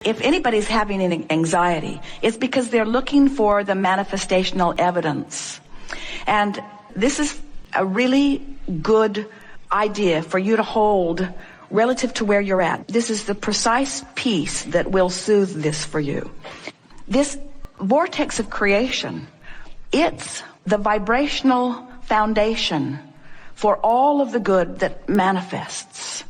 If anybody's having an anxiety, it's because they're looking for the manifestational evidence. And this is a really good idea for you to hold relative to where you're at. This is the precise piece that will soothe this for you. This vortex of creation, it's the vibrational foundation for all of the good that manifests.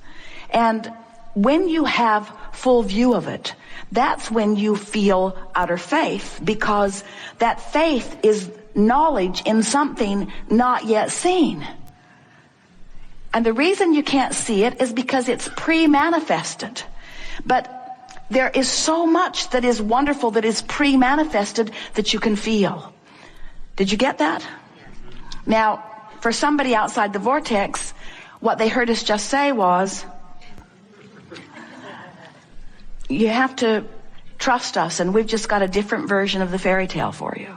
And when you have full view of it, that's when you feel utter faith, because that faith is knowledge in something not yet seen. And the reason you can't see it is because it's pre-manifested. But there is so much that is wonderful that is pre-manifested that you can feel. Did you get that? Now, for somebody outside the vortex, what they heard us just say was, you have to trust us, and we've just got a different version of the fairy tale for you.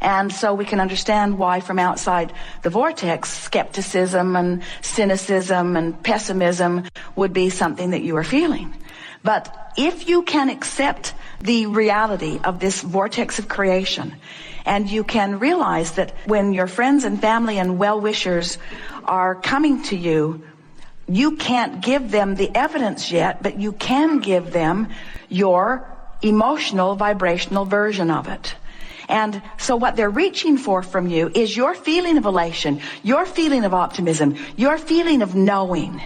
And so we can understand why from outside the vortex, skepticism and cynicism and pessimism would be something that you are feeling. But if you can accept the reality of this vortex of creation, and you can realize that when your friends and family and well-wishers are coming to you, you can't give them the evidence yet, but you can give them your emotional, vibrational version of it. And so what they're reaching for from you is your feeling of elation, your feeling of optimism, your feeling of knowing.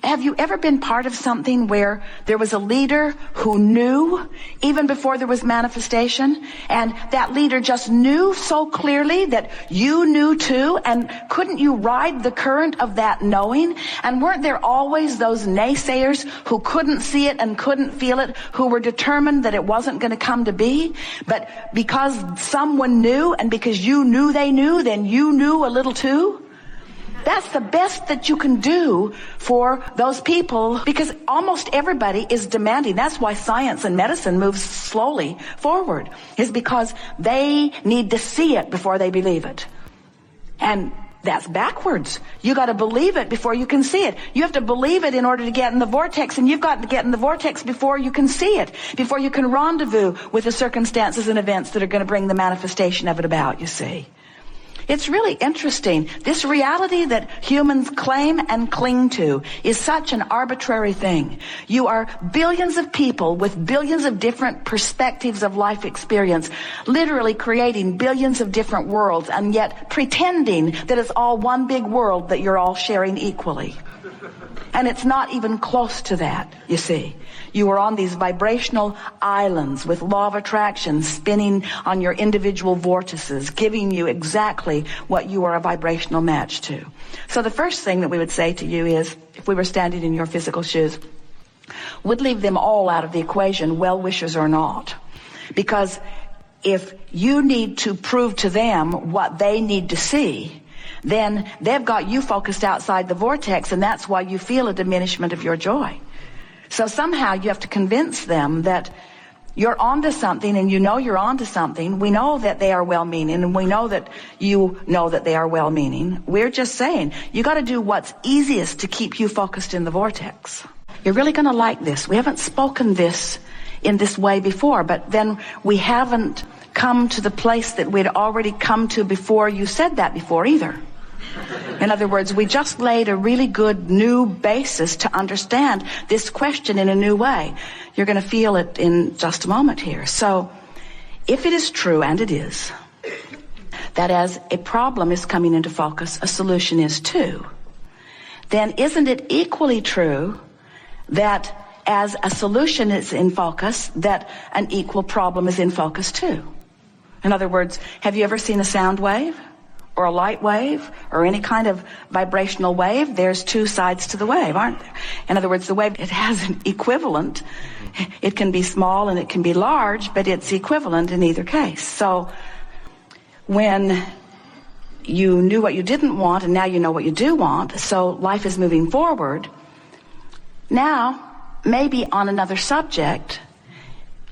Have you ever been part of something where there was a leader who knew even before there was manifestation, and that leader just knew so clearly that you knew too, and couldn't you ride the current of that knowing? And weren't there always those naysayers who couldn't see it and couldn't feel it, who were determined that it wasn't going to come to be? But because someone knew, and because you knew they knew, then you knew a little too? That's the best that you can do for those people, because almost everybody is demanding. That's why science and medicine moves slowly forward, is because they need to see it before they believe it. And that's backwards. You got to believe it before you can see it. You have to believe it in order to get in the vortex, and you've got to get in the vortex before you can see it, before you can rendezvous with the circumstances and events that are going to bring the manifestation of it about, you see. It's really interesting. This reality that humans claim and cling to is such an arbitrary thing. You are billions of people with billions of different perspectives of life experience, literally creating billions of different worlds, and yet pretending that it's all one big world that you're all sharing equally. And it's not even close to that, you see. You are on these vibrational islands with law of attraction spinning on your individual vortices, giving you exactly what you are a vibrational match to. So the first thing that we would say to you is, if we were standing in your physical shoes, would leave them all out of the equation, well-wishers or not. Because if you need to prove to them what they need to see, then they've got you focused outside the vortex, and that's why you feel a diminishment of your joy. So somehow you have to convince them that you're onto something, and you know you're onto something. We know that they are well-meaning, and we know that you know that they are well-meaning. We're just saying, you got to do what's easiest to keep you focused in the vortex. You're really going to like this. We haven't spoken this in this way before, but then we haven't come to the place that we'd already come to before you said that before either. In other words, we just laid a really good new basis to understand this question in a new way. You're going to feel it in just a moment here. So, if it is true, and it is, that as a problem is coming into focus, a solution is too, then isn't it equally true that as a solution is in focus, that an equal problem is in focus too? In other words, have you ever seen a sound wave? Or a light wave, or any kind of vibrational wave? There's two sides to the wave, aren't there? In other words, the wave, it has an equivalent. It can be small and it can be large, but it's equivalent in either case. So when you knew what you didn't want, and now you know what you do want, so life is moving forward. Now, maybe on another subject,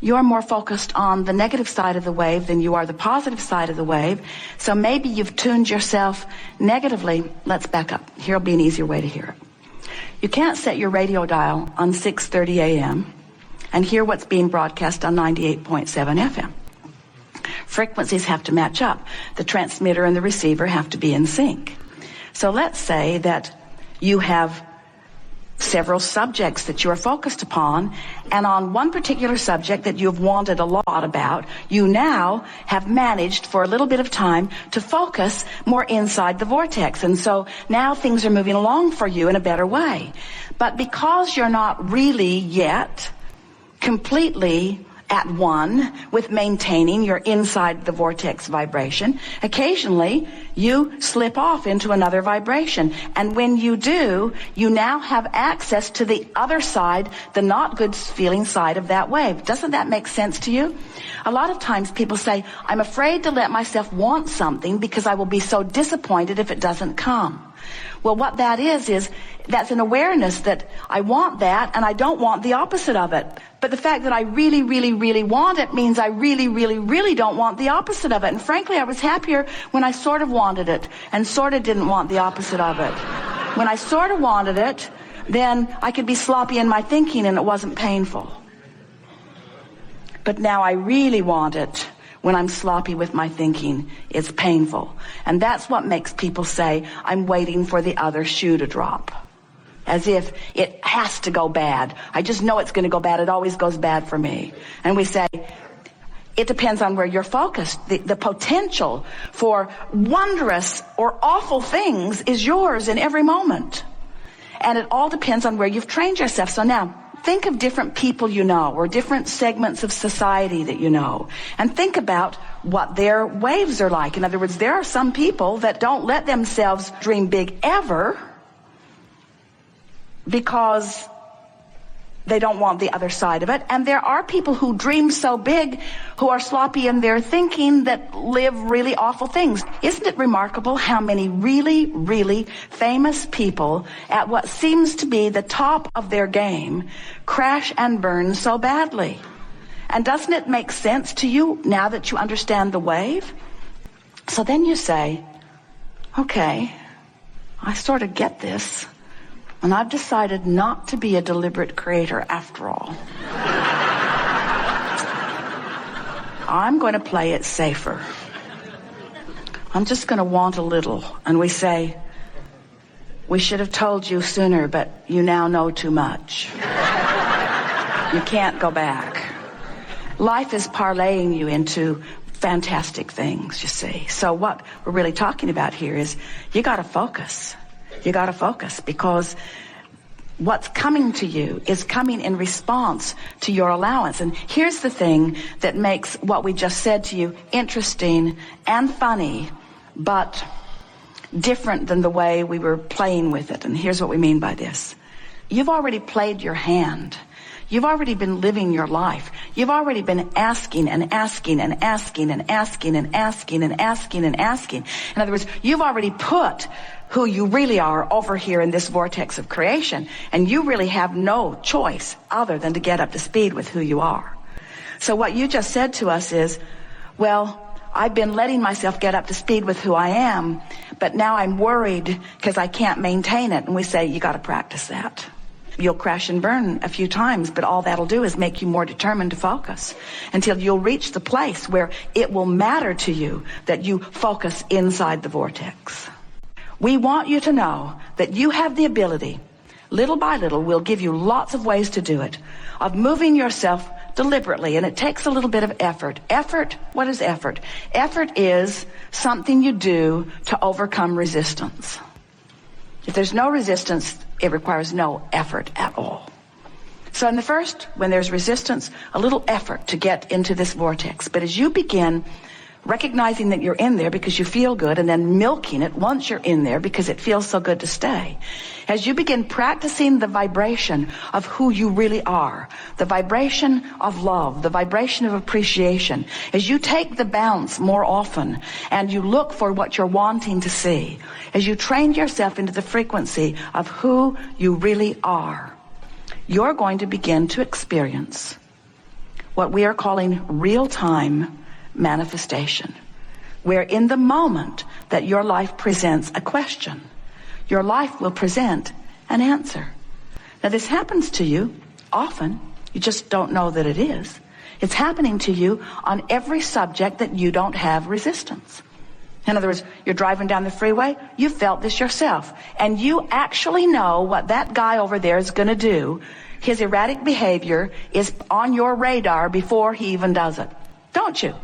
you're more focused on the negative side of the wave than you are the positive side of the wave. So maybe you've tuned yourself negatively. Let's back up. Here'll be an easier way to hear it. You can't set your radio dial on 6:30 a.m. and hear what's being broadcast on 98.7 FM. Frequencies have to match up. The transmitter and the receiver have to be in sync. So let's say that you have several subjects that you are focused upon, and on one particular subject that you have wanted a lot about, you now have managed for a little bit of time to focus more inside the vortex, and so now things are moving along for you in a better way. But because you're not really yet completely at one with maintaining your inside the vortex vibration, occasionally you slip off into another vibration. And when you do, you now have access to the other side, the not good feeling side of that wave. Doesn't that make sense to you? A lot of times people say, I'm afraid to let myself want something because I will be so disappointed if it doesn't come. Well, what that is that's an awareness that I want that and I don't want the opposite of it. But the fact that I really, really, really want it means I really, really, really don't want the opposite of it. And frankly, I was happier when I sort of wanted it and sort of didn't want the opposite of it. When I sort of wanted it, then I could be sloppy in my thinking and it wasn't painful. But now I really want it. When I'm sloppy with my thinking, it's painful. And that's what makes people say, I'm waiting for the other shoe to drop. As if it has to go bad. I just know it's going to go bad. It always goes bad for me. And we say, it depends on where you're focused. The potential for wondrous or awful things is yours in every moment. And it all depends on where you've trained yourself. So now, think of different people you know, or different segments of society that you know, and think about what their waves are like. In other words, there are some people that don't let themselves dream big ever because they don't want the other side of it. And there are people who dream so big, who are sloppy in their thinking, that live really awful things. Isn't it remarkable how many really, really famous people at what seems to be the top of their game crash and burn so badly? And doesn't it make sense to you now that you understand the wave? So then you say, okay, I sort of get this. And I've decided not to be a deliberate creator after all. I'm going to play it safer. I'm just going to want a little. And we say, we should have told you sooner, but you now know too much. You can't go back. Life is parlaying you into fantastic things, you see. So what we're really talking about here is you got to focus. You got to focus, because what's coming to you is coming in response to your allowance. And here's the thing that makes what we just said to you interesting and funny, but different than the way we were playing with it. And here's what we mean by this. You've already played your hand. You've already been living your life. You've already been asking and asking and asking and asking and asking and asking and asking. In other words, you've already put who you really are over here in this vortex of creation, and you really have no choice other than to get up to speed with who you are. So what you just said to us is, well, I've been letting myself get up to speed with who I am, but now I'm worried because I can't maintain it. And we say, you got to practice that. You'll crash and burn a few times, but all that'll do is make you more determined to focus until you'll reach the place where it will matter to you that you focus inside the vortex. We want you to know that you have the ability, little by little, we'll give you lots of ways to do it, of moving yourself deliberately, and it takes a little bit of effort. Effort, what is effort? Effort is something you do to overcome resistance. If there's no resistance, it requires no effort at all. So in the first, when there's resistance, a little effort to get into this vortex. But as you begin recognizing that you're in there because you feel good, and then milking it once you're in there because it feels so good to stay. As you begin practicing the vibration of who you really are, the vibration of love, the vibration of appreciation, as you take the bounce more often and you look for what you're wanting to see, as you train yourself into the frequency of who you really are, you're going to begin to experience what we are calling real-time manifestation, where in the moment that your life presents a question, your life will present an answer. Now this happens to you often You just don't know that it is. It's happening to you on every subject that you don't have resistance. In other words, you're driving down the freeway, you felt this yourself, and you actually know what that guy over there is going to do. His erratic behavior is on your radar before he even does it. Don't you?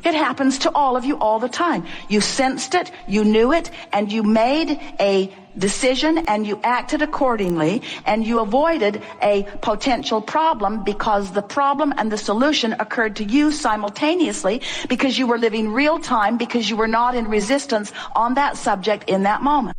It happens to all of you all the time. You sensed it, you knew it, and you made a decision and you acted accordingly, and you avoided a potential problem because the problem and the solution occurred to you simultaneously, because you were living real time, because you were not in resistance on that subject in that moment.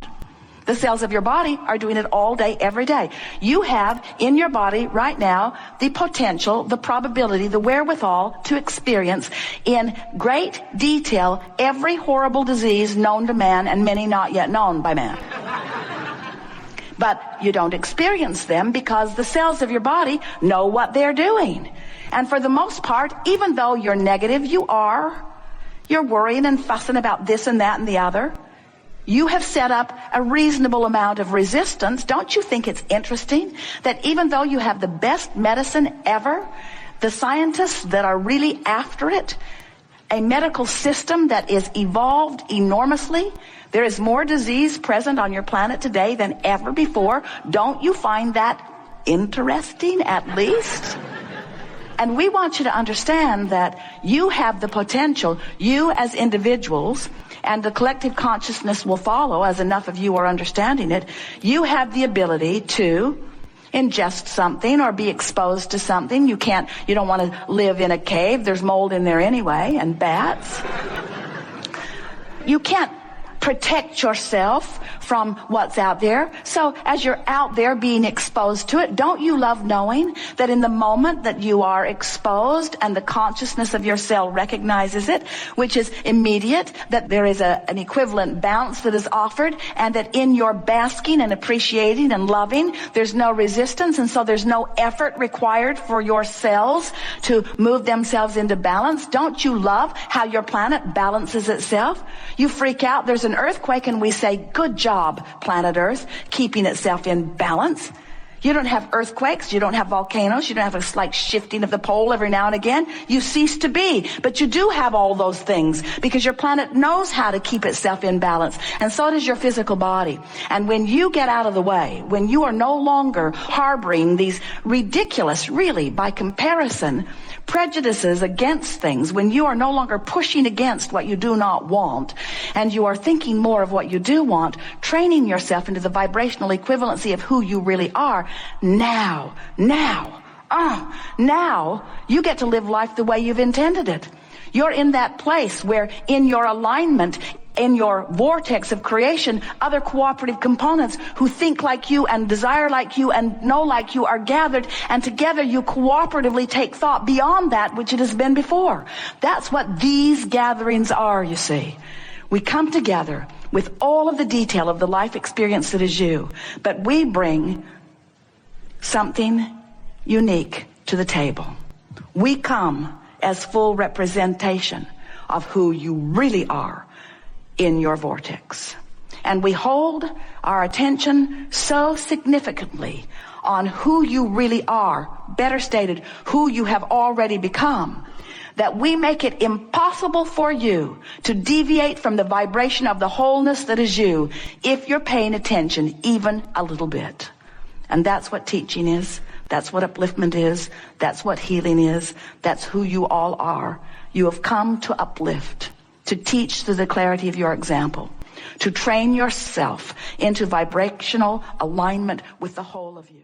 The cells of your body are doing it all day, every day. You have in your body right now the potential, the probability, the wherewithal to experience in great detail every horrible disease known to man and many not yet known by man. But you don't experience them because the cells of your body know what they're doing. And for the most part, even though you're negative, you're worrying and fussing about this and that and the other. You have set up a reasonable amount of resistance. Don't you think it's interesting that even though you have the best medicine ever, the scientists that are really after it, a medical system that is evolved enormously, there is more disease present on your planet today than ever before. Don't you find that interesting, at least? And we want you to understand that you have the potential, you as individuals, and the collective consciousness will follow as enough of you are understanding it. You have the ability to ingest something or be exposed to something. You don't want to live in a cave. There's mold in there anyway, and bats. You can't protect yourself from what's out there. So as you're out there being exposed to it, don't you love knowing that in the moment that you are exposed and the consciousness of your cell recognizes it, which is immediate, that there is an equivalent bounce that is offered, and that in your basking and appreciating and loving, there's no resistance, and so there's no effort required for your cells to move themselves into balance? Don't you love how your planet balances itself? You freak out, there's an earthquake, and we say, good job, planet Earth, keeping itself in balance. You don't have earthquakes, you don't have volcanoes, you don't have a slight shifting of the pole every now and again. You cease to be. But you do have all those things because your planet knows how to keep itself in balance. And so does your physical body. And when you get out of the way, when you are no longer harboring these ridiculous, really, by comparison, prejudices against things, when you are no longer pushing against what you do not want, and you are thinking more of what you do want, training yourself into the vibrational equivalency of who you really are, now you get to live life the way you've intended it. You're in that place where in your alignment, in your vortex of creation, other cooperative components who think like you and desire like you and know like you are gathered, and together you cooperatively take thought beyond that which it has been before. That's what these gatherings are, you see. We come together with all of the detail of the life experience that is you, but we bring something unique to the table. We come as full representation of who you really are in your vortex. And we hold our attention so significantly on who you really are, better stated, who you have already become, that we make it impossible for you to deviate from the vibration of the wholeness that is you if you're paying attention even a little bit. And that's what teaching is. That's what upliftment is. That's what healing is. That's who you all are. You have come to uplift, to teach through the clarity of your example, to train yourself into vibrational alignment with the whole of you.